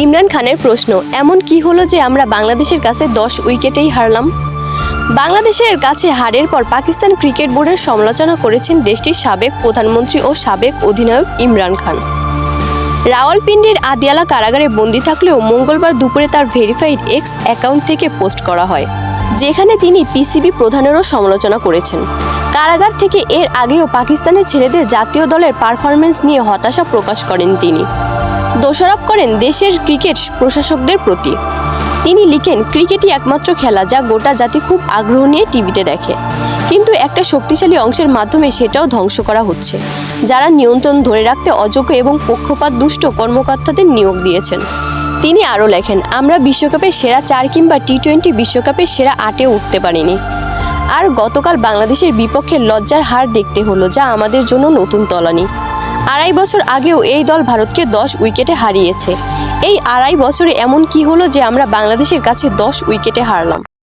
ইমরান খানের প্রশ্ন, এমন কি হলো যে আমরা বাংলাদেশের কাছে 10 উইকেটেই হারলাম? বাংলাদেশের কাছে হারের পর পাকিস্তান ক্রিকেট বোর্ডের সমালোচনা করেছেন দেশটির সাবেক প্রধানমন্ত্রী ও সাবেক অধিনায়ক ইমরান খান। রাওয়ালপিন্ডির আদিয়ালা কারাগারে বন্দী থাকলেও মঙ্গলবার দুপুরে তার ভেরিফাইড এক্স অ্যাকাউন্ট থেকে পোস্ট করা হয়, যেখানে তিনি পিসিবি প্রধানেরও সমালোচনা করেছেন। কারাগার থেকে এর আগেও পাকিস্তানের ছেলেদের জাতীয় দলের পারফরমেন্স নিয়ে হতাশা প্রকাশ করেন তিনি। দোষারোপ করেন দেশের ক্রিকেট প্রশাসকদের প্রতি। তিনি লিখেন, ক্রিকেটই একমাত্র খেলা যা গোটা জাতি খুব আগ্রহ নিয়ে টিভিতে দেখে, কিন্তু একটা শক্তিশালী অংশের মাধ্যমে সেটাও ধ্বংস করা হচ্ছে, যারা নিয়ন্ত্রণ ধরে রাখতে অযোগ্য এবং পক্ষপাত দুষ্ট কর্মকর্তাদের নিয়োগ দিয়েছেন। তিনি আরও লেখেন, আমরা বিশ্বকাপের সেরা 4 কিংবা টি-20 বিশ্বকাপের সেরা 8-এ উঠতে পারিনি। আর গতকাল বাংলাদেশের বিপক্ষে লজ্জার হার দেখতে হলো, যা আমাদের জন্য নতুন তলানি। 2.5 বছর আগেও এই দল ভারতকে 10 উইকেটে হারিয়েছে। এই 2.5 বছরে এমন কি হলো যে আমরা বাংলাদেশের কাছে 10 উইকেটে হারলাম?